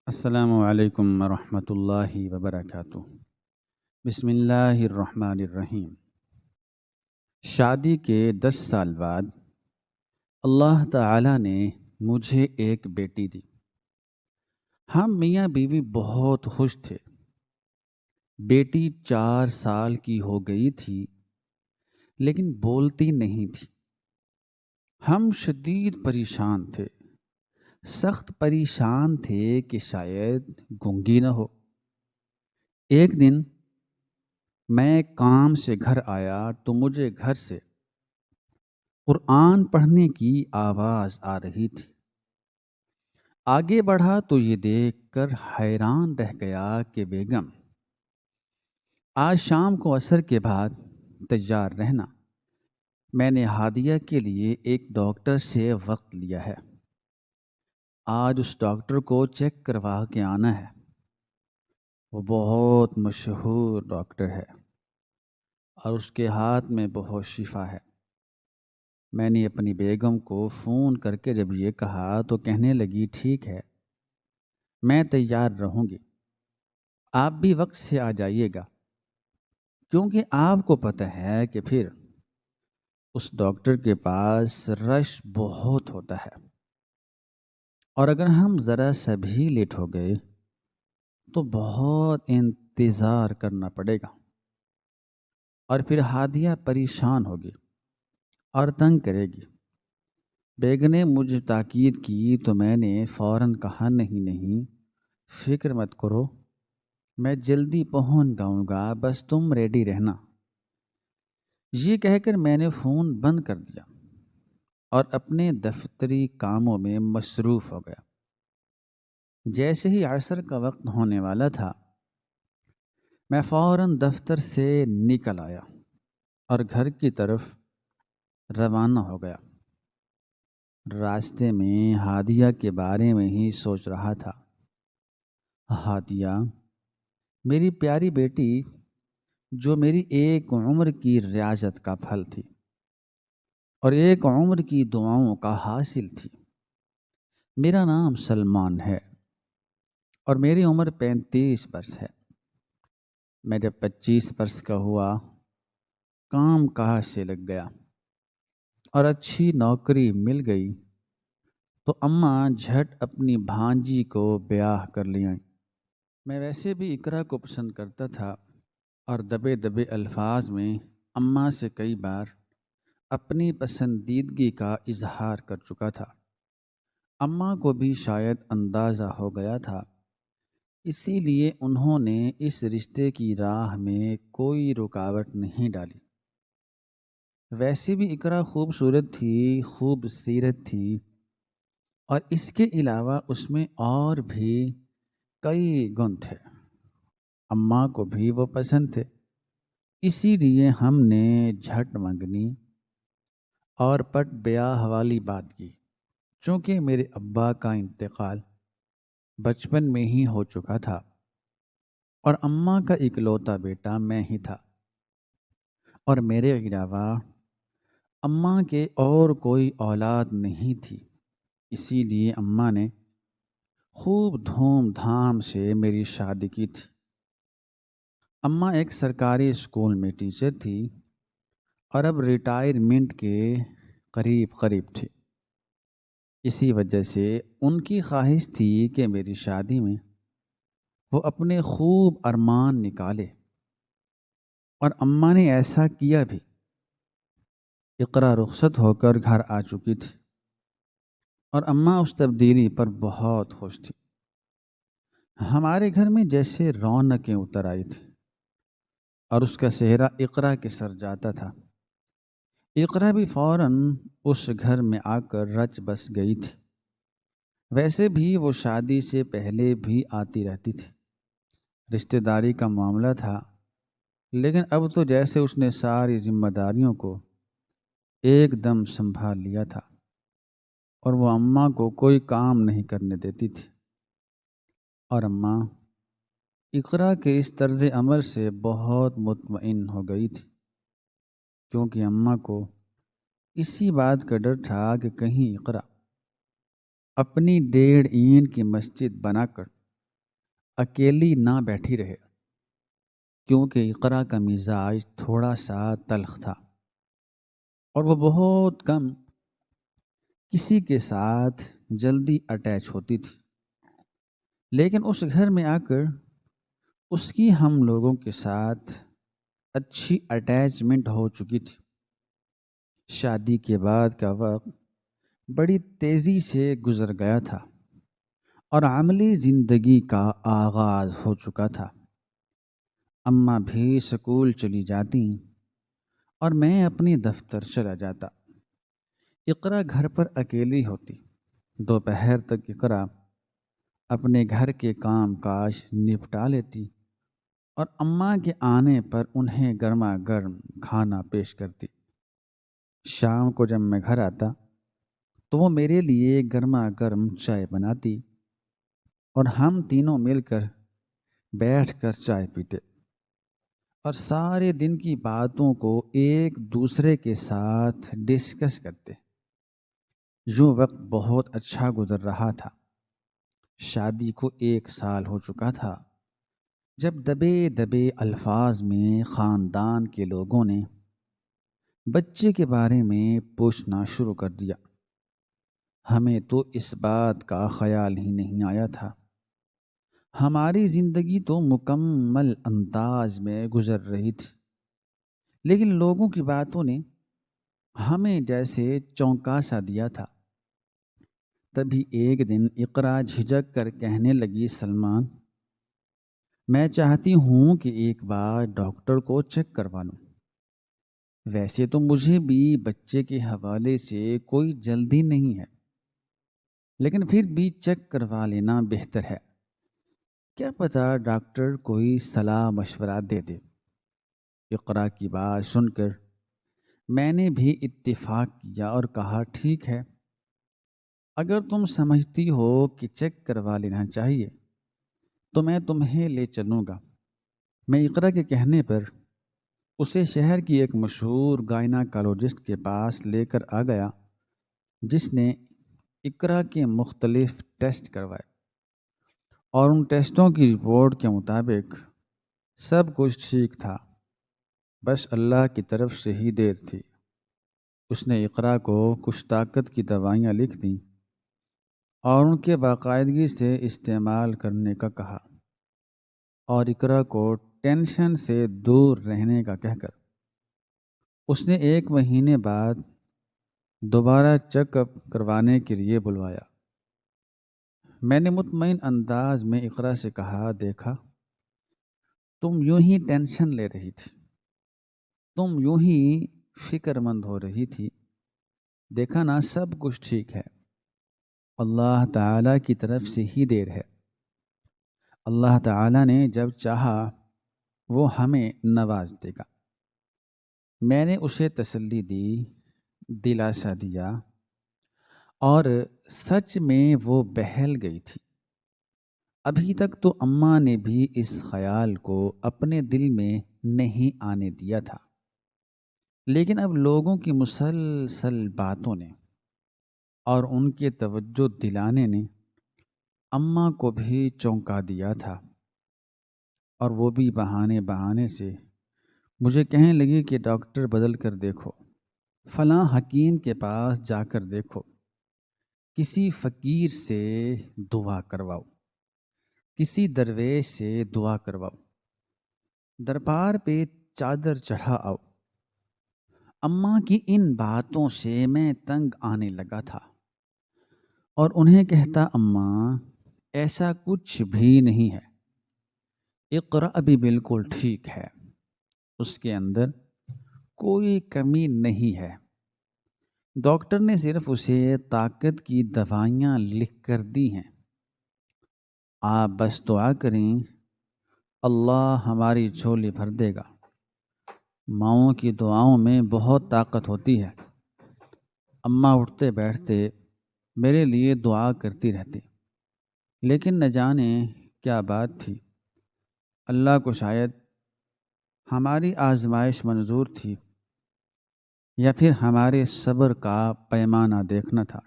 السلام علیکم ورحمۃ اللہ وبرکاتہ۔ بسم اللہ الرحمن الرحیم۔ شادی کے 10 سال بعد اللہ تعالی نے مجھے ایک بیٹی دی۔ ہم میاں بیوی بہت خوش تھے۔ بیٹی 4 سال کی ہو گئی تھی لیکن بولتی نہیں تھی۔ ہم شدید پریشان تھے، سخت پریشان تھے کہ شاید گونگی نہ ہو۔ ایک دن میں کام سے گھر آیا تو مجھے گھر سے قرآن پڑھنے کی آواز آ رہی تھی۔ آگے بڑھا تو یہ دیکھ کر حیران رہ گیا کہ بیگم آج شام کو عصر کے بعد تیار رہنا، میں نے ہادیہ کے لیے ایک ڈاکٹر سے وقت لیا ہے۔ آج اس ڈاکٹر کو چیک کروا کے آنا ہے۔ وہ بہت مشہور ڈاکٹر ہے اور اس کے ہاتھ میں بہت شفا ہے۔ میں نے اپنی بیگم کو فون کر کے جب یہ کہا تو کہنے لگی ٹھیک ہے، میں تیار رہوں گی، آپ بھی وقت سے آ جائیے گا، کیونکہ آپ کو پتہ ہے کہ پھر اس ڈاکٹر کے پاس رش بہت ہوتا ہے اور اگر ہم ذرا سا بھی لیٹ ہو گئے تو بہت انتظار کرنا پڑے گا اور پھر ہادیہ پریشان ہوگی اور تنگ کرے گی۔ بیگم نے مجھے تاکید کی تو میں نے فوراً کہا نہیں، فکر مت کرو، میں جلدی پہنچ جاؤں گا، بس تم ریڈی رہنا۔ یہ کہہ کر میں نے فون بند کر دیا اور اپنے دفتری کاموں میں مصروف ہو گیا۔ جیسے ہی عصر کا وقت ہونے والا تھا میں فوراً دفتر سے نکل آیا اور گھر کی طرف روانہ ہو گیا۔ راستے میں ہادیہ کے بارے میں ہی سوچ رہا تھا۔ ہادیہ میری پیاری بیٹی جو میری ایک عمر کی ریاضت کا پھل تھی اور ایک عمر کی دعاؤں کا حاصل تھی۔ میرا نام سلمان ہے اور میری عمر 35 برس ہے۔ میں جب 25 برس کا ہوا کام کاج سے لگ گیا اور اچھی نوکری مل گئی تو اماں جھٹ اپنی بھانجی کو بیاہ کر لیا۔ میں ویسے بھی اقرا کو پسند کرتا تھا اور دبے دبے الفاظ میں اماں سے کئی بار اپنی پسندیدگی کا اظہار کر چکا تھا۔ اماں کو بھی شاید اندازہ ہو گیا تھا، اسی لیے انہوں نے اس رشتے کی راہ میں کوئی رکاوٹ نہیں ڈالی۔ ویسے بھی اقرا خوبصورت تھی، خوب سیرت تھی اور اس کے علاوہ اس میں اور بھی کئی گن تھے۔ اماں کو بھی وہ پسند تھے، اسی لیے ہم نے جھٹ منگنی اور پٹ بیاہ والی بات کی۔ چونکہ میرے ابا کا انتقال بچپن میں ہی ہو چکا تھا اور اماں کا اکلوتا بیٹا میں ہی تھا اور میرے علاوہ اماں کے اور کوئی اولاد نہیں تھی، اسی لیے اماں نے خوب دھوم دھام سے میری شادی کی تھی۔ اماں ایک سرکاری اسکول میں ٹیچر تھی اور اب ریٹائرمنٹ کے قریب تھی۔ اسی وجہ سے ان کی خواہش تھی کہ میری شادی میں وہ اپنے خوب ارمان نکالے اور اماں نے ایسا کیا بھی۔ اقرا رخصت ہو کر گھر آ چکی تھی اور اماں اس تبدیلی پر بہت خوش تھی۔ ہمارے گھر میں جیسے رونقیں اتر آئی تھی اور اس کا چہرہ اقرا کے سر جاتا تھا۔ اقرا بھی فوراً اس گھر میں آ کر رچ بس گئی تھی۔ ویسے بھی وہ شادی سے پہلے بھی آتی رہتی تھی، رشتہ داری کا معاملہ تھا، لیکن اب تو جیسے اس نے ساری ذمہ داریوں کو ایک دم سنبھال لیا تھا اور وہ اماں کو کوئی کام نہیں کرنے دیتی تھی۔ اور اماں اقرا کے اس طرز عمل سے بہت مطمئن ہو گئی تھی، کیونکہ اماں کو اسی بات کا ڈر تھا کہ کہیں اقرا اپنی 1.5 اینٹ کی مسجد بنا کر اکیلی نہ بیٹھی رہے، کیونکہ اقرا کا مزاج تھوڑا سا تلخ تھا اور وہ بہت کم کسی کے ساتھ جلدی اٹیچ ہوتی تھی۔ لیکن اس گھر میں آ کر اس کی ہم لوگوں کے ساتھ اچھی اٹیچمنٹ ہو چکی تھی۔ شادی کے بعد کا وقت بڑی تیزی سے گزر گیا تھا اور عملی زندگی کا آغاز ہو چکا تھا۔ اماں بھی سکول چلی جاتی اور میں اپنی دفتر چلا جاتا۔ اقرا گھر پر اکیلی ہوتی۔ دوپہر تک اقرا اپنے گھر کے کام کاج نپٹا لیتی اور اماں کے آنے پر انہیں گرما گرم کھانا پیش کرتی۔ شام کو جب میں گھر آتا تو وہ میرے لیے گرما گرم چائے بناتی اور ہم تینوں مل کر بیٹھ کر چائے پیتے اور سارے دن کی باتوں کو ایک دوسرے کے ساتھ ڈسکس کرتے۔ یوں وقت بہت اچھا گزر رہا تھا۔ شادی کو 1 سال ہو چکا تھا جب دبے دبے الفاظ میں خاندان کے لوگوں نے بچے کے بارے میں پوچھنا شروع کر دیا۔ ہمیں تو اس بات کا خیال ہی نہیں آیا تھا۔ ہماری زندگی تو مکمل انداز میں گزر رہی تھی، لیکن لوگوں کی باتوں نے ہمیں جیسے چونکا سا دیا تھا۔ تبھی ایک دن اقرا جھجک کر کہنے لگی، سلمان، میں چاہتی ہوں کہ ایک بار ڈاکٹر کو چیک کروا لوں۔ ویسے تو مجھے بھی بچے کے حوالے سے کوئی جلدی نہیں ہے، لیکن پھر بھی چیک کروا لینا بہتر ہے۔ کیا پتہ ڈاکٹر کوئی صلاح مشورہ دے دے۔ اقرا کی بات سن کر میں نے بھی اتفاق کیا اور کہا، ٹھیک ہے، اگر تم سمجھتی ہو کہ چیک کروا لینا چاہیے تو میں تمہیں لے چلوں گا۔ میں اقرا کے کہنے پر اسے شہر کی ایک مشہور گائناکالوجسٹ کے پاس لے کر آ گیا، جس نے اقرا کے مختلف ٹیسٹ کروائے اور ان ٹیسٹوں کی رپورٹ کے مطابق سب کچھ ٹھیک تھا، بس اللہ کی طرف سے ہی دیر تھی۔ اس نے اقرا کو کچھ طاقت کی دوائیاں لکھ دیں اور ان کے باقاعدگی سے استعمال کرنے کا کہا، اور اقرا کو ٹینشن سے دور رہنے کا کہہ کر اس نے 1 مہینے بعد دوبارہ چیک اپ کروانے کے لیے بلوایا۔ میں نے مطمئن انداز میں اقرا سے کہا، دیکھا، تم یوں ہی ٹینشن لے رہی تھی، تم یوں ہی فکر مند ہو رہی تھی، دیکھا نا سب کچھ ٹھیک ہے، اللہ تعالیٰ کی طرف سے ہی دیر ہے۔ اللہ تعالیٰ نے جب چاہا وہ ہمیں نواز دے گا۔ میں نے اسے تسلی دی، دلاسا دیا، اور سچ میں وہ بہل گئی تھی۔ ابھی تک تو اماں نے بھی اس خیال کو اپنے دل میں نہیں آنے دیا تھا، لیکن اب لوگوں کی مسلسل باتوں نے اور ان کے توجہ دلانے نے اماں کو بھی چونکا دیا تھا، اور وہ بھی بہانے سے مجھے کہنے لگی کہ ڈاکٹر بدل کر دیکھو، فلاں حکیم کے پاس جا کر دیکھو، کسی فقیر سے دعا کرواؤ، کسی درویش سے دعا کرواؤ، دربار پہ چادر چڑھا آؤ۔ اماں کی ان باتوں سے میں تنگ آنے لگا تھا اور انہیں کہتا، اماں ایسا کچھ بھی نہیں ہے، اقرا ابھی بالکل ٹھیک ہے، اس کے اندر کوئی کمی نہیں ہے، ڈاکٹر نے صرف اسے طاقت کی دوائیاں لکھ کر دی ہیں، آپ بس دعا کریں، اللہ ہماری جھولی بھر دے گا۔ ماؤں کی دعاؤں میں بہت طاقت ہوتی ہے۔ اماں اٹھتے بیٹھتے میرے لیے دعا کرتی رہتی، لیکن نہ جانے کیا بات تھی، اللہ کو شاید ہماری آزمائش منظور تھی یا پھر ہمارے صبر کا پیمانہ دیکھنا تھا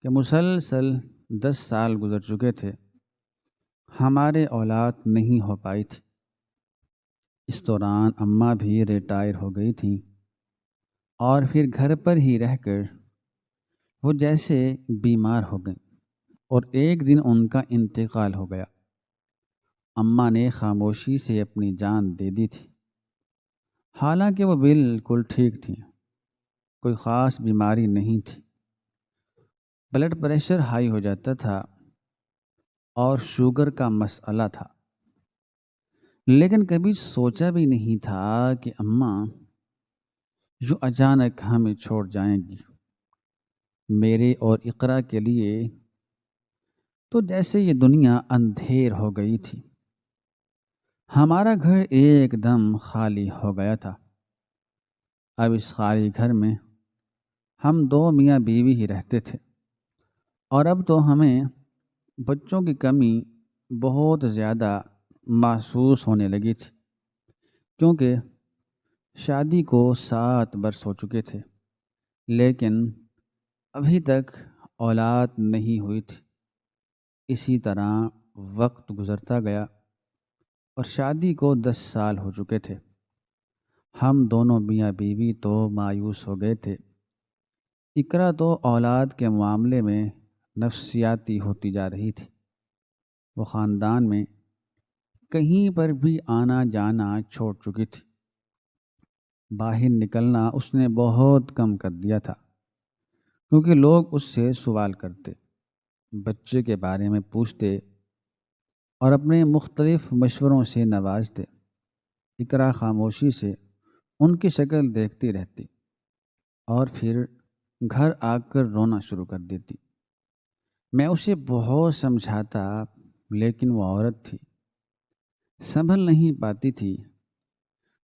کہ مسلسل 10 سال گزر چکے تھے، ہمارے اولاد نہیں ہو پائی تھی۔ اس دوران اماں بھی ریٹائر ہو گئی تھیں اور پھر گھر پر ہی رہ کر وہ جیسے بیمار ہو گئیں اور ایک دن ان کا انتقال ہو گیا۔ اماں نے خاموشی سے اپنی جان دے دی تھی، حالانکہ وہ بالکل ٹھیک تھیں، کوئی خاص بیماری نہیں تھی۔ بلڈ پریشر ہائی ہو جاتا تھا اور شوگر کا مسئلہ تھا، لیکن کبھی سوچا بھی نہیں تھا کہ اماں جو اچانک ہمیں چھوڑ جائیں گی۔ میرے اور اقرا کے لیے تو جیسے یہ دنیا اندھیر ہو گئی تھی۔ ہمارا گھر ایک دم خالی ہو گیا تھا۔ اب اس خالی گھر میں ہم دو میاں بیوی ہی رہتے تھے، اور اب تو ہمیں بچوں کی کمی بہت زیادہ محسوس ہونے لگی تھی، کیونکہ شادی کو 7 برس ہو چکے تھے، لیکن ابھی تک اولاد نہیں ہوئی تھی۔ اسی طرح وقت گزرتا گیا اور شادی کو 10 سال ہو چکے تھے۔ ہم دونوں میاں بیوی تو مایوس ہو گئے تھے۔ اقرا تو اولاد کے معاملے میں نفسیاتی ہوتی جا رہی تھی۔ وہ خاندان میں کہیں پر بھی آنا جانا چھوڑ چکی تھی۔ باہر نکلنا اس نے بہت کم کر دیا تھا، کیونکہ لوگ اس سے سوال کرتے، بچے کے بارے میں پوچھتے اور اپنے مختلف مشوروں سے نوازتے۔ اقرا خاموشی سے ان کی شکل دیکھتی رہتی اور پھر گھر آ کر رونا شروع کر دیتی۔ میں اسے بہت سمجھاتا، لیکن وہ عورت تھی، سنبھل نہیں پاتی تھی۔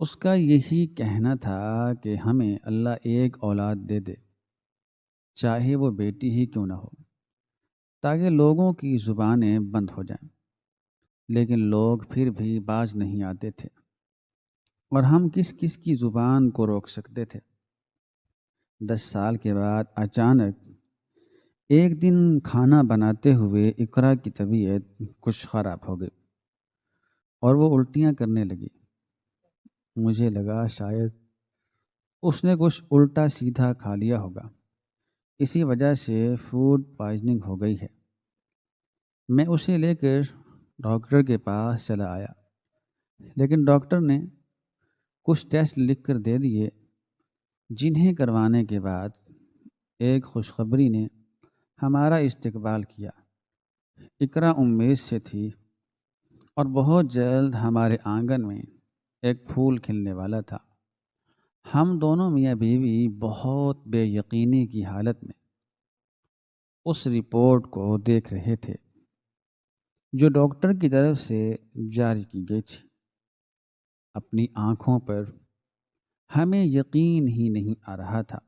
اس کا یہی کہنا تھا کہ ہمیں اللہ ایک اولاد دے دے، چاہے وہ بیٹی ہی کیوں نہ ہو، تاکہ لوگوں کی زبانیں بند ہو جائیں۔ لیکن لوگ پھر بھی باز نہیں آتے تھے، اور ہم کس کس کی زبان کو روک سکتے تھے۔ 10 سال کے بعد اچانک ایک دن کھانا بناتے ہوئے اقرا کی طبیعت کچھ خراب ہو گئی اور وہ الٹیاں کرنے لگی۔ مجھے لگا شاید اس نے کچھ الٹا سیدھا کھا لیا ہوگا، اسی وجہ سے فوڈ پوائزننگ ہو گئی ہے۔ میں اسے لے کر ڈاکٹر کے پاس چلا آیا، لیکن ڈاکٹر نے کچھ ٹیسٹ لکھ کر دے دیے، جنہیں کروانے کے بعد ایک خوشخبری نے ہمارا استقبال کیا۔ اقرا امید سے تھی اور بہت جلد ہمارے آنگن میں ایک پھول کھلنے والا تھا۔ ہم دونوں میاں بیوی بہت بے یقینی کی حالت میں اس رپورٹ کو دیکھ رہے تھے جو ڈاکٹر کی طرف سے جاری کی گئی تھی۔ اپنی آنکھوں پر ہمیں یقین ہی نہیں آ رہا تھا۔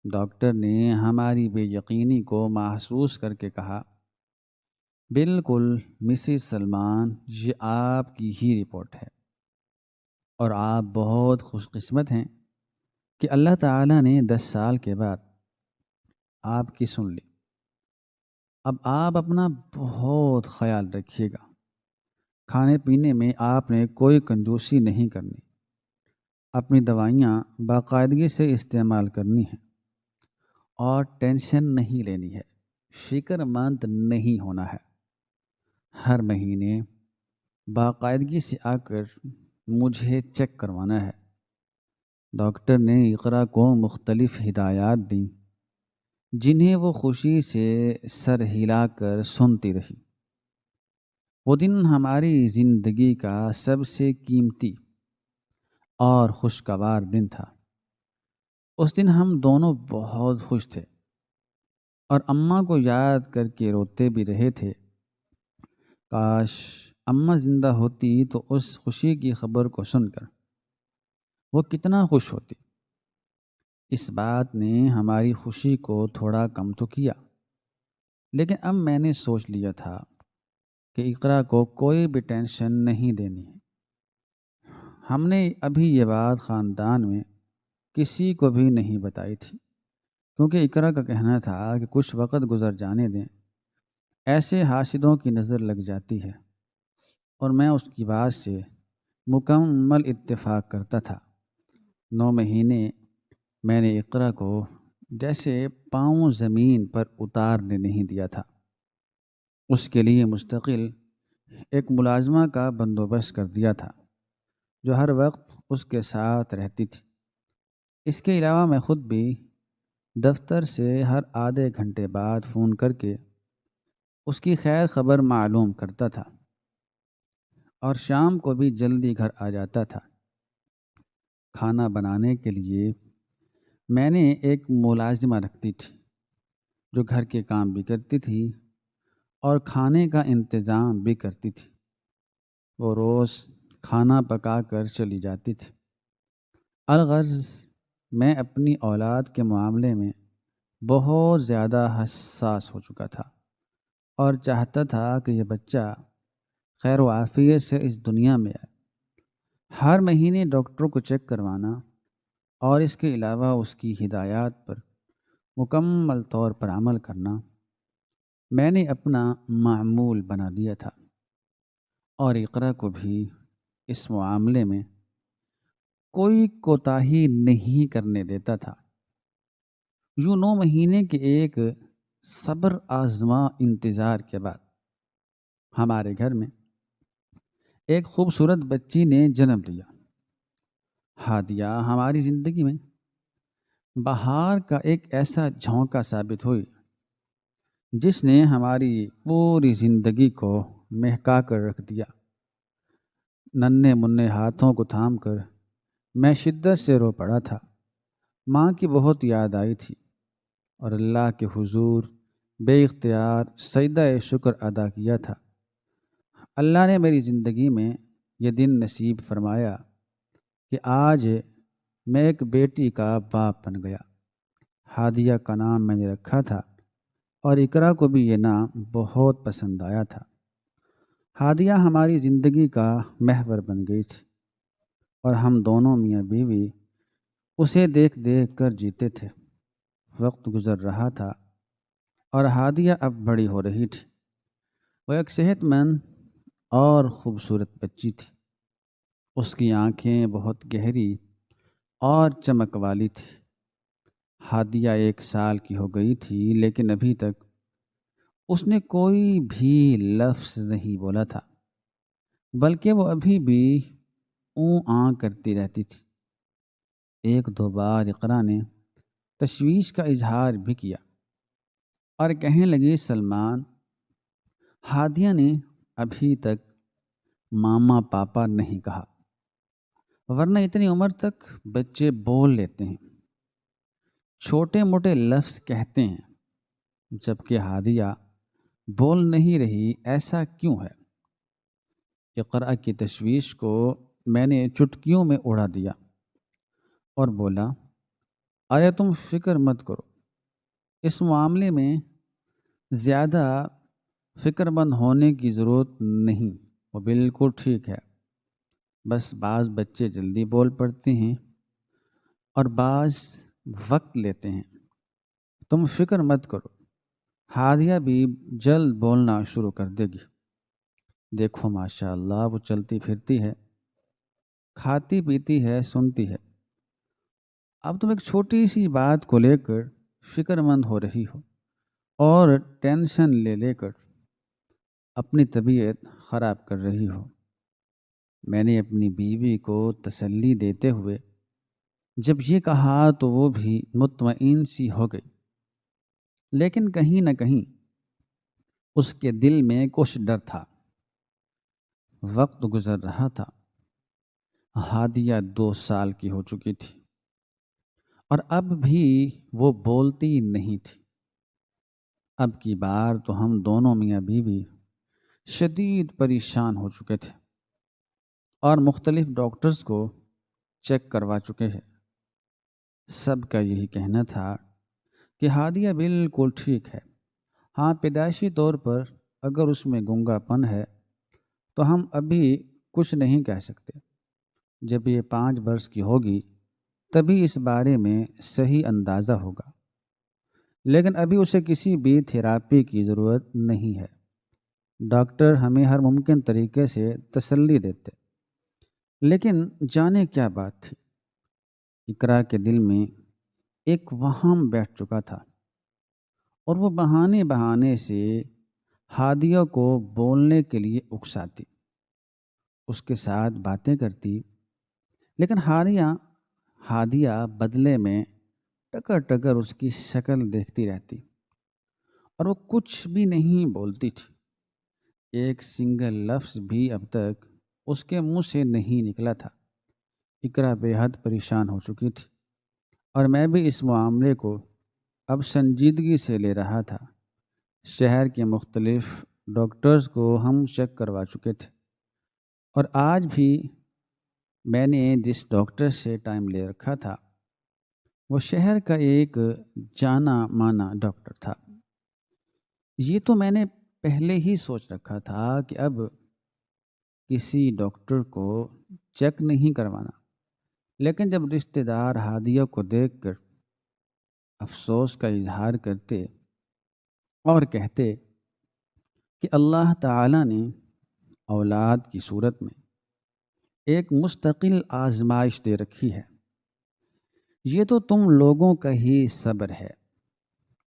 ڈاکٹر نے ہماری بے یقینی کو محسوس کر کے کہا، بالکل مسز سلمان، یہ آپ کی ہی رپورٹ ہے، اور آپ بہت خوش قسمت ہیں کہ اللہ تعالیٰ نے 10 سال کے بعد آپ کی سن لی۔ اب آپ اپنا بہت خیال رکھیے گا، کھانے پینے میں آپ نے کوئی کنجوسی نہیں کرنی، اپنی دوائیاں باقاعدگی سے استعمال کرنی ہیں، اور ٹینشن نہیں لینی ہے، فکر مند نہیں ہونا ہے۔ ہر مہینے باقاعدگی سے آ کر مجھے چیک کروانا ہے۔ ڈاکٹر نے اقرا کو مختلف ہدایات دیں، جنہیں وہ خوشی سے سر ہلا کر سنتی رہی۔ وہ دن ہماری زندگی کا سب سے قیمتی اور خوشگوار دن تھا۔ اس دن ہم دونوں بہت خوش تھے اور اماں کو یاد کر کے روتے بھی رہے تھے۔ کاش اماں زندہ ہوتی تو اس خوشی کی خبر کو سن کر وہ کتنا خوش ہوتی۔ اس بات نے ہماری خوشی کو تھوڑا کم تو کیا، لیکن اب میں نے سوچ لیا تھا کہ اقرا کو کوئی بھی ٹینشن نہیں دینی ہے۔ ہم نے ابھی یہ بات خاندان میں کسی کو بھی نہیں بتائی تھی، کیونکہ اقرا کا کہنا تھا کہ کچھ وقت گزر جانے دیں، ایسے حاسدوں کی نظر لگ جاتی ہے، اور میں اس کی بات سے مکمل اتفاق کرتا تھا۔ 9 مہینے میں نے اقرا کو جیسے پاؤں زمین پر اتارنے نہیں دیا تھا۔ اس کے لیے مستقل ایک ملازمہ کا بندوبست کر دیا تھا جو ہر وقت اس کے ساتھ رہتی تھی۔ اس کے علاوہ میں خود بھی دفتر سے ہر آدھے گھنٹے بعد فون کر کے اس کی خیر خبر معلوم کرتا تھا، اور شام کو بھی جلدی گھر آ جاتا تھا۔ کھانا بنانے کے لیے میں نے ایک ملازمہ رکھتی تھی جو گھر کے کام بھی کرتی تھی اور کھانے کا انتظام بھی کرتی تھی۔ وہ روز کھانا پکا کر چلی جاتی تھی۔ الغرض میں اپنی اولاد کے معاملے میں بہت زیادہ حساس ہو چکا تھا اور چاہتا تھا کہ یہ بچہ خیر و عافیت سے اس دنیا میں آئے۔ ہر مہینے ڈاکٹر کو چیک کروانا اور اس کے علاوہ اس کی ہدایات پر مکمل طور پر عمل کرنا میں نے اپنا معمول بنا دیا تھا، اور اقرا کو بھی اس معاملے میں کوئی کوتاہی نہیں کرنے دیتا تھا۔ یوں 9 مہینے کے ایک صبر آزما انتظار کے بعد ہمارے گھر میں ایک خوبصورت بچی نے جنم لیا۔ ہادیہ ہماری زندگی میں بہار کا ایک ایسا جھونکا ثابت ہوئی جس نے ہماری پوری زندگی کو مہکا کر رکھ دیا۔ ننھے منھے ہاتھوں کو تھام کر میں شدت سے رو پڑا تھا۔ ماں کی بہت یاد آئی تھی اور اللہ کے حضور بے اختیار سجدہ شکر ادا کیا تھا۔ اللہ نے میری زندگی میں یہ دن نصیب فرمایا کہ آج میں ایک بیٹی کا باپ بن گیا۔ ہادیہ کا نام میں نے رکھا تھا اور اقرا کو بھی یہ نام بہت پسند آیا تھا۔ ہادیہ ہماری زندگی کا محور بن گئی تھی، اور ہم دونوں میاں بیوی اسے دیکھ دیکھ کر جیتے تھے۔ وقت گزر رہا تھا اور ہادیہ اب بڑی ہو رہی تھی۔ وہ ایک صحت مند اور خوبصورت بچی تھی۔ اس کی آنکھیں بہت گہری اور چمک والی تھی۔ ہادیہ 1 سال کی ہو گئی تھی، لیکن ابھی تک اس نے کوئی بھی لفظ نہیں بولا تھا، بلکہ وہ ابھی بھی اوں آں کرتی رہتی تھی۔ 1 2 بار اقرا نے تشویش کا اظہار بھی کیا اور کہنے لگی، سلمان، ہادیہ نے ابھی تک ماما پاپا نہیں کہا، ورنہ اتنی عمر تک بچے بول لیتے ہیں، چھوٹے موٹے لفظ کہتے ہیں، جبکہ ہادیہ بول نہیں رہی، ایسا کیوں ہے؟ اقرا کی تشویش کو میں نے چٹکیوں میں اڑا دیا اور بولا، ارے تم فکر مت کرو، اس معاملے میں زیادہ فکر مند ہونے کی ضرورت نہیں، وہ بالکل ٹھیک ہے۔ بس بعض بچے جلدی بول پڑتے ہیں اور بعض وقت لیتے ہیں۔ تم فکر مت کرو، ہادیہ بھی جلد بولنا شروع کر دے گی۔ دیکھو ماشاء اللہ، وہ چلتی پھرتی ہے، کھاتی پیتی ہے، سنتی ہے۔ اب تم ایک چھوٹی سی بات کو لے کر فکر مند ہو رہی ہو اور ٹینشن لے لے کر اپنی طبیعت خراب کر رہی ہو۔ میں نے اپنی بیوی کو تسلی دیتے ہوئے جب یہ کہا تو وہ بھی مطمئن سی ہو گئی، لیکن کہیں نہ کہیں اس کے دل میں کچھ ڈر تھا۔ وقت گزر رہا تھا۔ ہادیہ 2 سال کی ہو چکی تھی اور اب بھی وہ بولتی نہیں تھی۔ اب کی بار تو ہم دونوں میاں بیوی شدید پریشان ہو چکے تھے اور مختلف ڈاکٹرز کو چیک کروا چکے ہیں۔ سب کا یہی کہنا تھا کہ ہادیہ بالکل ٹھیک ہے۔ ہاں، پیدائشی طور پر اگر اس میں گنگا پن ہے تو ہم ابھی کچھ نہیں کہہ سکتے۔ جب یہ 5 برس کی ہوگی تبھی اس بارے میں صحیح اندازہ ہوگا، لیکن ابھی اسے کسی بھی تھراپی کی ضرورت نہیں ہے۔ ڈاکٹر ہمیں ہر ممکن طریقے سے تسلی دیتے، لیکن جانے کیا بات تھی، اقرا کے دل میں ایک وہم بیٹھ چکا تھا، اور وہ بہانے بہانے سے ہادیہ کو بولنے کے لیے اکساتی، اس کے ساتھ باتیں کرتی، لیکن ہادیہ بدلے میں ٹکر ٹکر اس کی شکل دیکھتی رہتی، اور وہ کچھ بھی نہیں بولتی تھی۔ ایک سنگل لفظ بھی اب تک اس کے منہ سے نہیں نکلا تھا۔ اقرا بے حد پریشان ہو چکی تھی، اور میں بھی اس معاملے کو اب سنجیدگی سے لے رہا تھا۔ شہر کے مختلف ڈاکٹرز کو ہم چیک کروا چکے تھے، اور آج بھی میں نے جس ڈاکٹر سے ٹائم لے رکھا تھا وہ شہر کا ایک جانا مانا ڈاکٹر تھا۔ یہ تو میں نے پہلے ہی سوچ رکھا تھا کہ اب کسی ڈاکٹر کو چیک نہیں کروانا، لیکن جب رشتہ دار ہادیہ کو دیکھ کر افسوس کا اظہار کرتے اور کہتے کہ اللہ تعالی نے اولاد کی صورت میں ایک مستقل آزمائش دے رکھی ہے، یہ تو تم لوگوں کا ہی صبر ہے،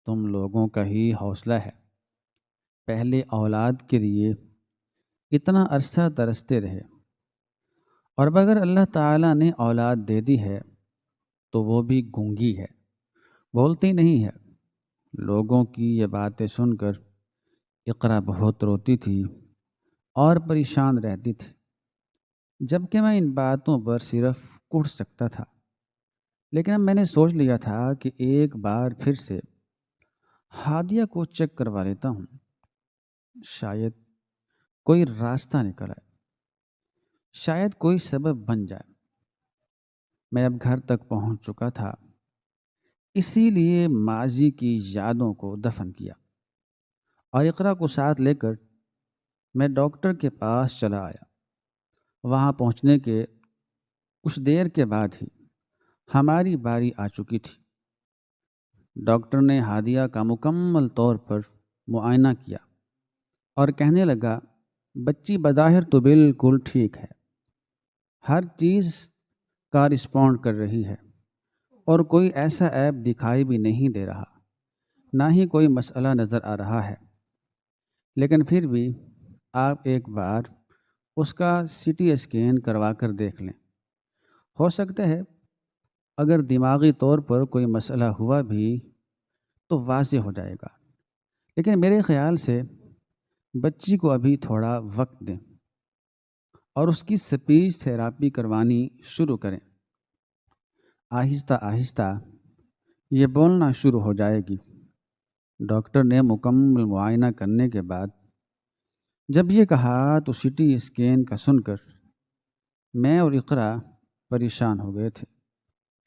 تم لوگوں کا ہی حوصلہ ہے، پہلے اولاد کے لیے اتنا عرصہ ترستے رہے، اور اگر اللہ تعالیٰ نے اولاد دے دی ہے تو وہ بھی گونگی ہے، بولتی نہیں ہے۔ لوگوں کی یہ باتیں سن کر اقرا بہت روتی تھی اور پریشان رہتی تھی، جبکہ میں ان باتوں پر صرف کڑ سکتا تھا، لیکن اب میں نے سوچ لیا تھا کہ ایک بار پھر سے ہادیہ کو چیک کروا لیتا ہوں، شاید کوئی راستہ نکل آئے، شاید کوئی سبب بن جائے۔ میں اب گھر تک پہنچ چکا تھا، اسی لیے ماضی کی یادوں کو دفن کیا اور اقرا کو ساتھ لے کر میں ڈاکٹر کے پاس چلا آیا۔ وہاں پہنچنے کے کچھ دیر کے بعد ہی ہماری باری آ چکی تھی۔ ڈاکٹر نے ہادیہ کا مکمل طور پر معائنہ کیا اور کہنے لگا، بچی بظاہر تو بالکل ٹھیک ہے، ہر چیز کا رسپونڈ کر رہی ہے، اور کوئی ایسا عیب دکھائی بھی نہیں دے رہا، نہ ہی کوئی مسئلہ نظر آ رہا ہے، لیکن پھر بھی آپ ایک بار اس کا سی ٹی اسکین کروا کر دیکھ لیں، ہو سکتا ہے اگر دماغی طور پر کوئی مسئلہ ہوا بھی تو واضح ہو جائے گا، لیکن میرے خیال سے بچی کو ابھی تھوڑا وقت دیں اور اس کی اسپیچ تھراپی کروانی شروع کریں، آہستہ آہستہ یہ بولنا شروع ہو جائے گی۔ ڈاکٹر نے مکمل معائنہ کرنے کے بعد جب یہ کہا تو سی ٹی اسکین کا سن کر میں اور اقرا پریشان ہو گئے تھے،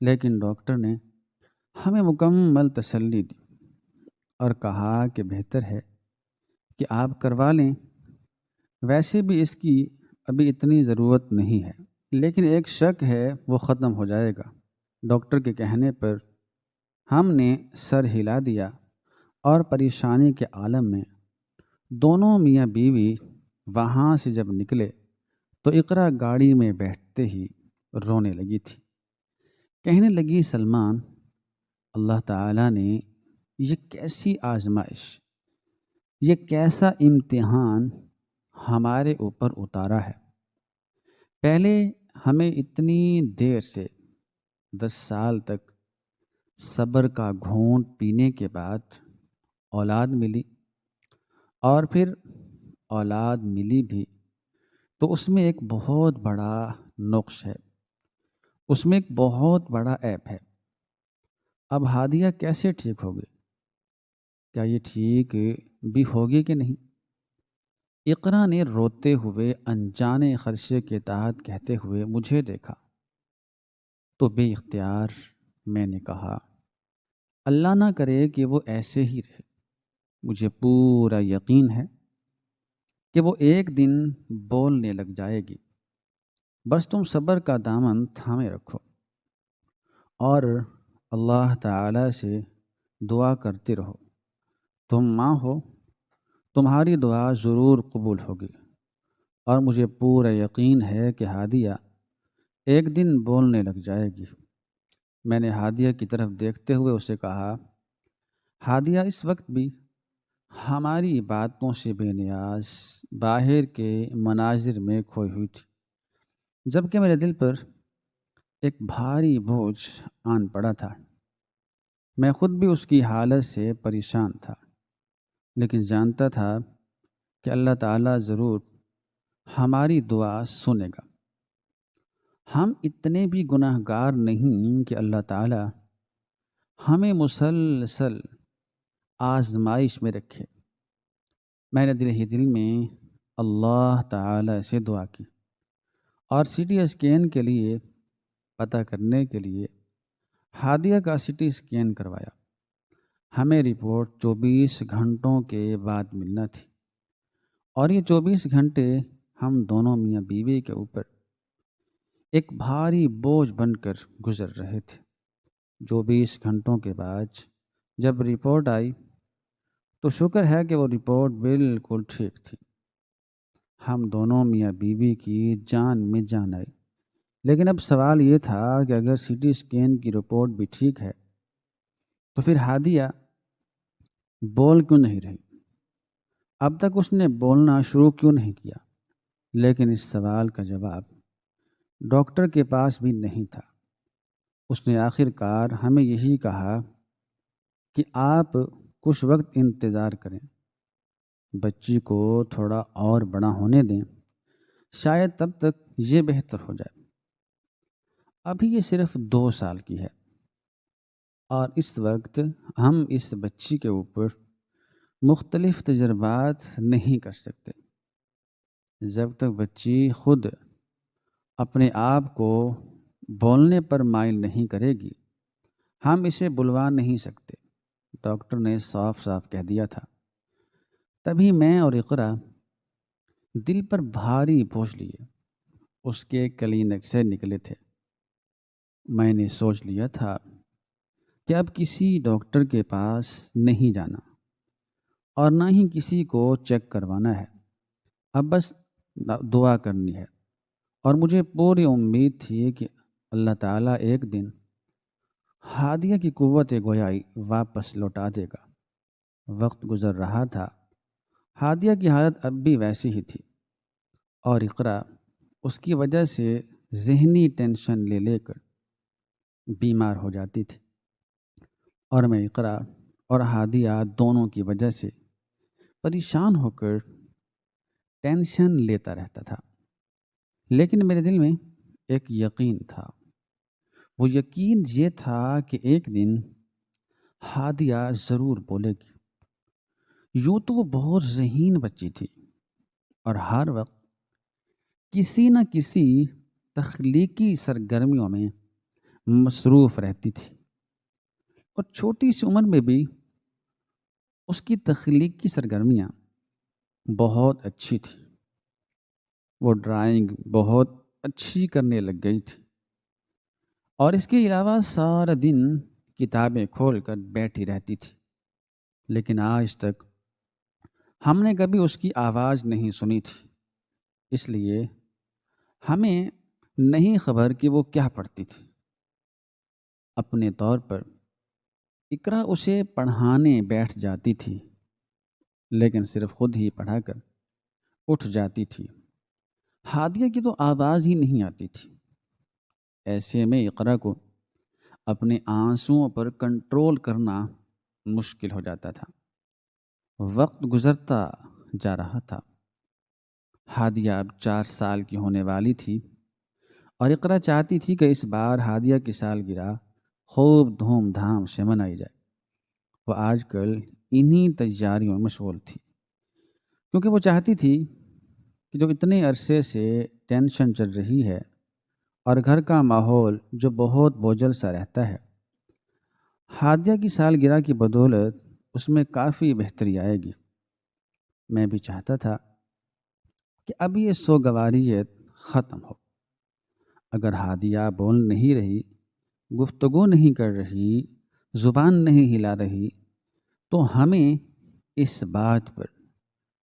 لیکن ڈاکٹر نے ہمیں مکمل تسلی دی اور کہا کہ بہتر ہے کہ آپ کروا لیں، ویسے بھی اس کی ابھی اتنی ضرورت نہیں ہے، لیکن ایک شک ہے وہ ختم ہو جائے گا۔ ڈاکٹر کے کہنے پر ہم نے سر ہلا دیا اور پریشانی کے عالم میں دونوں میاں بیوی وہاں سے جب نکلے تو اقرا گاڑی میں بیٹھتے ہی رونے لگی تھی، کہنے لگی، سلمان، اللہ تعالیٰ نے یہ کیسی آزمائش، یہ کیسا امتحان ہمارے اوپر اتارا ہے۔ پہلے ہمیں اتنی دیر سے 10 سال تک صبر کا گھونٹ پینے کے بعد اولاد ملی، اور پھر اولاد ملی بھی تو اس میں ایک بہت بڑا نقص ہے، اس میں ایک بہت بڑا عیب ہے۔ اب ہادیہ کیسے ٹھیک ہوگی؟ کیا یہ ٹھیک بھی ہوگی کہ نہیں؟ اقرا نے روتے ہوئے انجانے خدشے کے تحت کہتے ہوئے مجھے دیکھا تو بے اختیار میں نے کہا، اللہ نہ کرے کہ وہ ایسے ہی رہے، مجھے پورا یقین ہے کہ وہ ایک دن بولنے لگ جائے گی، بس تم صبر کا دامن تھامے رکھو اور اللہ تعالی سے دعا کرتے رہو۔ تم ماں ہو، تمہاری دعا ضرور قبول ہوگی، اور مجھے پورا یقین ہے کہ ہادیہ ایک دن بولنے لگ جائے گی۔ میں نے ہادیہ کی طرف دیکھتے ہوئے اسے کہا، ہادیہ اس وقت بھی ہماری باتوں سے بے نیاز باہر کے مناظر میں کھوئی ہوئی تھی، جبکہ میرے دل پر ایک بھاری بوجھ آن پڑا تھا۔ میں خود بھی اس کی حالت سے پریشان تھا، لیکن جانتا تھا کہ اللہ تعالیٰ ضرور ہماری دعا سنے گا۔ ہم اتنے بھی گناہ گار نہیں کہ اللہ تعالیٰ ہمیں مسلسل آزمائش میں رکھے۔ میں نے دل ہی دل میں اللہ تعالیٰ سے دعا کی اور سی ٹی اسکین کے لیے پتہ کرنے کے لیے ہادیہ کا سی ٹی اسکین کروایا۔ ہمیں رپورٹ 24 گھنٹوں کے بعد ملنا تھی، اور یہ 24 گھنٹے ہم دونوں میاں بیوی کے اوپر ایک بھاری بوجھ بن کر گزر رہے تھے۔ 24 گھنٹوں کے بعد جب رپورٹ آئی تو شکر ہے کہ وہ رپورٹ بالکل ٹھیک تھی۔ ہم دونوں میاں بیوی کی جان میں جان آئی، لیکن اب سوال یہ تھا کہ اگر سی ٹی اسکین کی رپورٹ بھی ٹھیک ہے تو پھر ہادیہ بول کیوں نہیں رہی؟ اب تک اس نے بولنا شروع کیوں نہیں کیا؟ لیکن اس سوال کا جواب ڈاکٹر کے پاس بھی نہیں تھا۔ اس نے آخر کار ہمیں یہی کہا کہ آپ کچھ وقت انتظار کریں، بچی کو تھوڑا اور بڑا ہونے دیں، شاید تب تک یہ بہتر ہو جائے۔ ابھی یہ صرف 2 سال کی ہے، اور اس وقت ہم اس بچی کے اوپر مختلف تجربات نہیں کر سکتے۔ جب تک بچی خود اپنے آپ کو بولنے پر مائل نہیں کرے گی، ہم اسے بلوا نہیں سکتے، ڈاکٹر نے صاف صاف کہہ دیا تھا۔ تبھی میں اور اقرا دل پر بھاری بوجھ لیے اس کے کلینک سے نکلے تھے۔ میں نے سوچ لیا تھا کہ اب کسی ڈاکٹر کے پاس نہیں جانا اور نہ ہی کسی کو چیک کروانا ہے، اب بس دعا کرنی ہے، اور مجھے پوری امید تھی کہ اللہ تعالیٰ ایک دن ہادیہ کی قوت گویائی واپس لوٹا دے گا۔ وقت گزر رہا تھا، ہادیہ کی حالت اب بھی ویسی ہی تھی، اور اقرا اس کی وجہ سے ذہنی ٹینشن لے لے کر بیمار ہو جاتی تھی، اور میں اقرا اور ہادیہ دونوں کی وجہ سے پریشان ہو کر ٹینشن لیتا رہتا تھا۔ لیکن میرے دل میں ایک یقین تھا، وہ یقین یہ تھا کہ ایک دن ہادیہ ضرور بولے گی۔ یوں تو وہ بہت ذہین بچی تھی اور ہر وقت کسی نہ کسی تخلیقی سرگرمیوں میں مصروف رہتی تھی، اور چھوٹی سی عمر میں بھی اس کی تخلیقی سرگرمیاں بہت اچھی تھی۔ وہ ڈرائنگ بہت اچھی کرنے لگ گئی تھی، اور اس کے علاوہ سارا دن کتابیں کھول کر بیٹھی رہتی تھی۔ لیکن آج تک ہم نے کبھی اس کی آواز نہیں سنی تھی، اس لیے ہمیں نہیں خبر کہ وہ کیا پڑھتی تھی۔ اپنے طور پر اقرا اسے پڑھانے بیٹھ جاتی تھی، لیکن صرف خود ہی پڑھا کر اٹھ جاتی تھی۔ ہادیہ کی تو آواز ہی نہیں آتی تھی۔ ایسے میں اقرا کو اپنے آنسوؤں پر کنٹرول کرنا مشکل ہو جاتا تھا۔ وقت گزرتا جا رہا تھا۔ ہادیہ اب 4 سال کی ہونے والی تھی، اور اقرا چاہتی تھی کہ اس بار ہادیہ کی سالگرہ خوب دھوم دھام سے منائی جائے۔ وہ آج کل انہی تیاریوں میں مشغول تھی، کیونکہ وہ چاہتی تھی کہ جو اتنے عرصے سے ٹینشن چل رہی ہے اور گھر کا ماحول جو بہت بوجھل سا رہتا ہے، ہادیہ کی سالگرہ کی بدولت اس میں کافی بہتری آئے گی۔ میں بھی چاہتا تھا کہ اب یہ سوگواریت ختم ہو۔ اگر ہادیہ بول نہیں رہی، گفتگو نہیں کر رہی، زبان نہیں ہلا رہی، تو ہمیں اس بات پر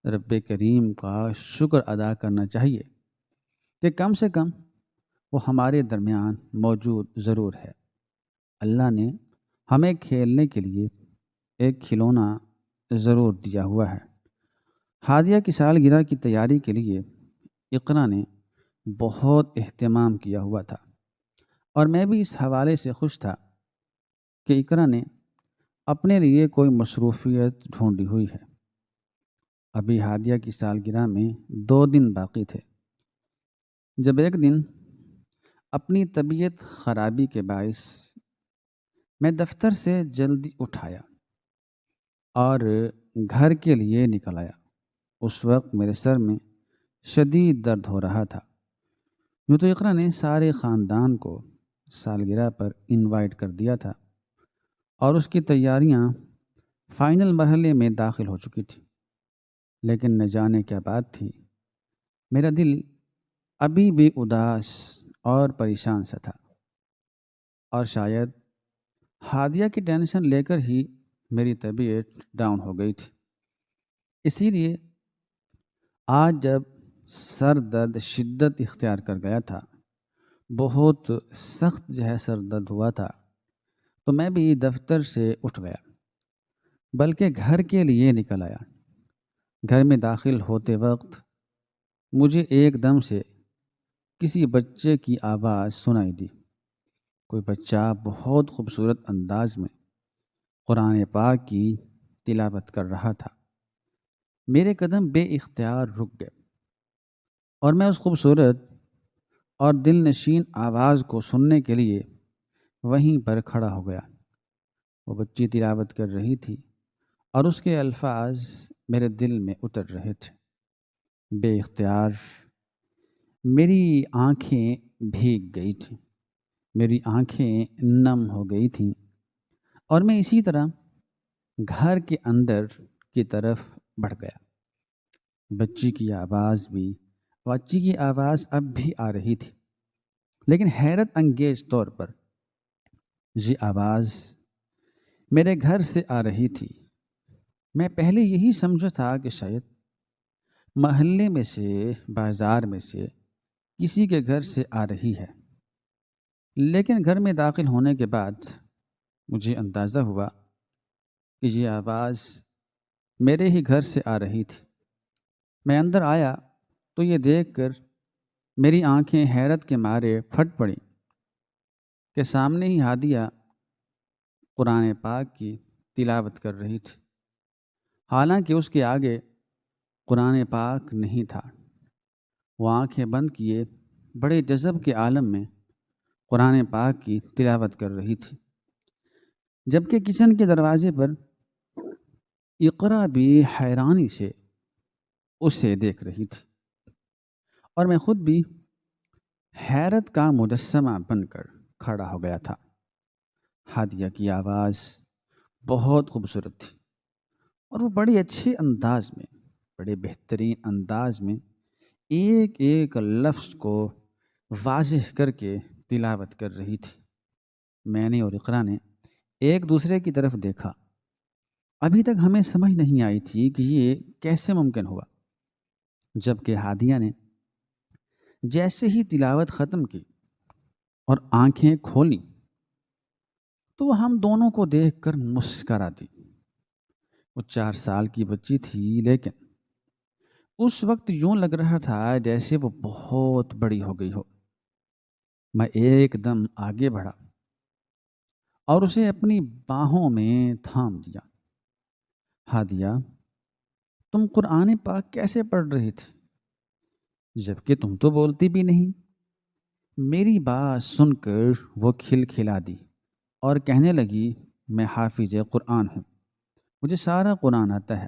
رب کریم کا شکر ادا کرنا چاہیے کہ کم سے کم وہ ہمارے درمیان موجود ضرور ہے۔ اللہ نے ہمیں کھیلنے کے لیے ایک کھلونا ضرور دیا ہوا ہے۔ ہادیہ کی سالگرہ کی تیاری کے لیے اقرا نے بہت اہتمام کیا ہوا تھا، اور میں بھی اس حوالے سے خوش تھا کہ اقرا نے اپنے لیے کوئی مصروفیت ڈھونڈی ہوئی ہے۔ ابھی ہادیہ کی سالگرہ میں 2 دن باقی تھے، جب ایک دن اپنی طبیعت خرابی کے باعث میں دفتر سے جلدی اٹھایا اور گھر کے لیے نکل آیا۔ اس وقت میرے سر میں شدید درد ہو رہا تھا۔ یوں تو اقرا نے سارے خاندان کو سالگرہ پر انوائٹ کر دیا تھا اور اس کی تیاریاں فائنل مرحلے میں داخل ہو چکی تھی، لیکن نہ جانے کیا بات تھی، میرا دل ابھی بھی اداس اور پریشان سا تھا، اور شاید ہادیہ کی ٹینشن لے کر ہی میری طبیعت ڈاؤن ہو گئی تھی۔ اسی لیے آج جب سر درد شدت اختیار کر گیا تھا، بہت سخت سر درد ہوا تھا، تو میں بھی دفتر سے اٹھ گیا، بلکہ گھر کے لیے نکل آیا۔ گھر میں داخل ہوتے وقت مجھے ایک دم سے کسی بچے کی آواز سنائی دی۔ کوئی بچہ بہت خوبصورت انداز میں قرآن پاک کی تلاوت کر رہا تھا۔ میرے قدم بے اختیار رک گئے اور میں اس خوبصورت اور دل نشین آواز کو سننے کے لیے وہیں پر کھڑا ہو گیا۔ وہ بچی تلاوت کر رہی تھی اور اس کے الفاظ میرے دل میں اتر رہے تھے۔ بے اختیار میری آنکھیں بھیگ گئی تھیں، میری آنکھیں نم ہو گئی تھیں، اور میں اسی طرح گھر کے اندر کی طرف بڑھ گیا۔ بچی کی آواز اب بھی آ رہی تھی، لیکن حیرت انگیز طور پر یہ آواز میرے گھر سے آ رہی تھی۔ میں پہلے یہی سمجھا تھا کہ شاید محلے میں سے، بازار میں سے کسی کے گھر سے آ رہی ہے، لیکن گھر میں داخل ہونے کے بعد مجھے اندازہ ہوا کہ یہ آواز میرے ہی گھر سے آ رہی تھی۔ میں اندر آیا تو یہ دیکھ کر میری آنکھیں حیرت کے مارے پھٹ پڑیں کہ سامنے ہی ہادیہ قرآن پاک کی تلاوت کر رہی تھی، حالانکہ اس کے آگے قرآن پاک نہیں تھا۔ وہ آنکھیں بند کیے بڑے جذب کے عالم میں قرآن پاک کی تلاوت کر رہی تھی، جبکہ کچن کے دروازے پر اقرا بھی حیرانی سے اسے دیکھ رہی تھی، اور میں خود بھی حیرت کا مجسمہ بن کر کھڑا ہو گیا تھا۔ ہادیہ کی آواز بہت خوبصورت تھی، اور وہ بڑے اچھے انداز میں، بڑے بہترین انداز میں ایک ایک لفظ کو واضح کر کے تلاوت کر رہی تھی۔ میں نے اور اقرا نے ایک دوسرے کی طرف دیکھا۔ ابھی تک ہمیں سمجھ نہیں آئی تھی کہ یہ کیسے ممکن ہوا، جبکہ ہادیہ نے جیسے ہی تلاوت ختم کی اور آنکھیں کھولی تو وہ ہم دونوں کو دیکھ کر مسکرا دی۔ وہ 4 سال کی بچی تھی، لیکن اس وقت یوں لگ رہا تھا جیسے وہ بہت بڑی ہو گئی ہو۔ میں ایک دم آگے بڑھا اور اسے اپنی باہوں میں تھام دیا۔ ہادیہ، تم قرآن پاک کیسے پڑھ رہی تھی، جبکہ تم تو بولتی بھی نہیں؟ میری بات سن کر وہ کھلکھلا دی اور کہنے لگی، میں حافظ قرآن ہوں، مجھے سارا قرآن آتا ہے،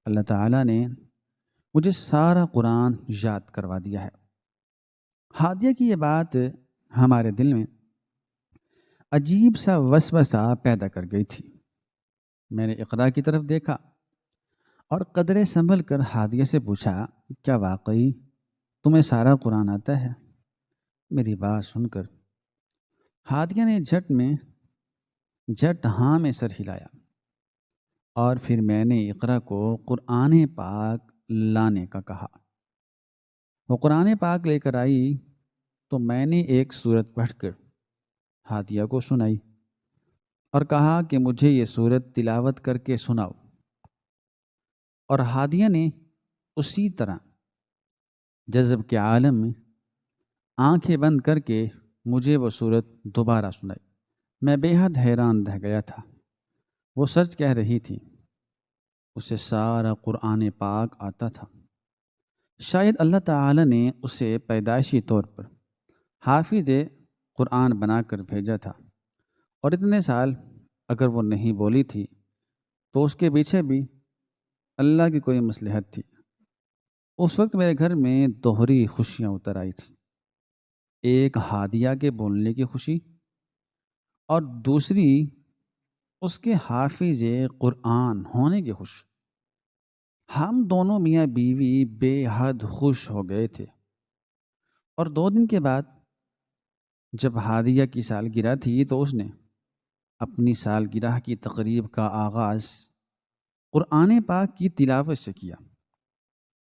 اللہ تعالیٰ نے مجھے سارا قرآن یاد کروا دیا ہے۔ ہادیہ کی یہ بات ہمارے دل میں عجیب سا وسوسہ پیدا کر گئی تھی۔ میں نے اقرا کی طرف دیکھا اور قدرے سنبھل کر ہادیہ سے پوچھا، کیا واقعی تمہیں سارا قرآن آتا ہے؟ میری بات سن کر ہادیہ نے جھٹ ہاں میں سر ہلایا اور پھر میں نے اقرا کو قرآن پاک لانے کا کہا۔ وہ قرآن پاک لے کر آئی تو میں نے ایک سورت پڑھ کر ہادیہ کو سنائی اور کہا کہ مجھے یہ سورت تلاوت کر کے سناؤ، اور ہادیہ نے اسی طرح جذب کے عالم میں آنکھیں بند کر کے مجھے وہ سورت دوبارہ سنائی۔ میں بے حد حیران رہ گیا تھا۔ وہ سچ کہہ رہی تھی، اسے سارا قرآن پاک آتا تھا۔ شاید اللہ تعالی نے اسے پیدائشی طور پر حافظ قرآن بنا کر بھیجا تھا، اور اتنے سال اگر وہ نہیں بولی تھی تو اس کے پیچھے بھی اللہ کی کوئی مصلحت تھی۔ اس وقت میرے گھر میں دوہری خوشیاں اتر آئی تھیں، ایک ہادیہ کے بولنے کی خوشی اور دوسری اس کے حافظ قرآن ہونے کی خوشی۔ ہم دونوں میاں بیوی بے حد خوش ہو گئے تھے، اور 2 دن کے بعد جب ہادیہ کی سالگرہ تھی تو اس نے اپنی سالگرہ کی تقریب کا آغاز قرآن پاک کی تلاوت سے کیا۔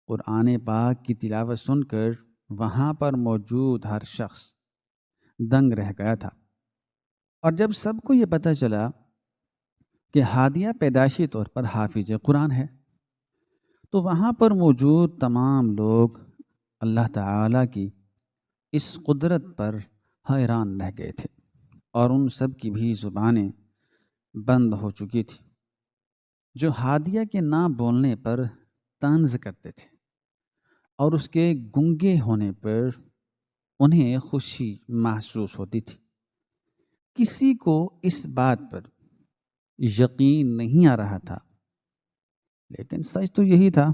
قرآن پاک کی تلاوت سن کر وہاں پر موجود ہر شخص دنگ رہ گیا تھا، اور جب سب کو یہ پتہ چلا کہ ہادیہ پیدائشی طور پر حافظ قرآن ہے تو وہاں پر موجود تمام لوگ اللہ تعالیٰ کی اس قدرت پر حیران رہ گئے تھے، اور ان سب کی بھی زبانیں بند ہو چکی تھی جو ہادیہ کے نہ بولنے پر طنز کرتے تھے، اور اس کے گنگے ہونے پر انہیں خوشی محسوس ہوتی تھی۔ کسی کو اس بات پر یقین نہیں آ رہا تھا، لیکن سچ تو یہی تھا،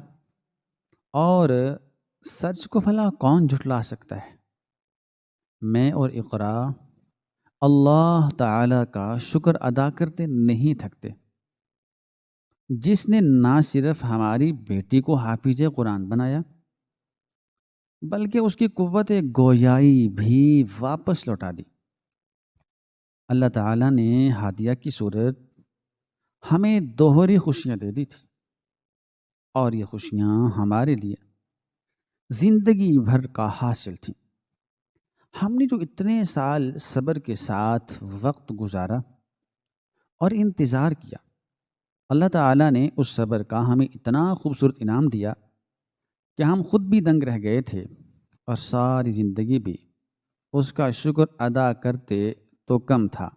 اور سچ کو بھلا کون جھٹلا سکتا ہے؟ میں اور اقرا اللہ تعالی کا شکر ادا کرتے نہیں تھکتے، جس نے نہ صرف ہماری بیٹی کو حافظ قرآن بنایا بلکہ اس کی قوت گویائی بھی واپس لوٹا دی۔ اللہ تعالیٰ نے ہادیہ کی صورت ہمیں دوہری خوشیاں دے دی تھی، اور یہ خوشیاں ہمارے لیے زندگی بھر کا حاصل تھیں۔ ہم نے جو اتنے سال صبر کے ساتھ وقت گزارا اور انتظار کیا، اللہ تعالیٰ نے اس صبر کا ہمیں اتنا خوبصورت انعام دیا کہ ہم خود بھی دنگ رہ گئے تھے، اور ساری زندگی بھی اس کا شکر ادا کرتے تو کم تھا۔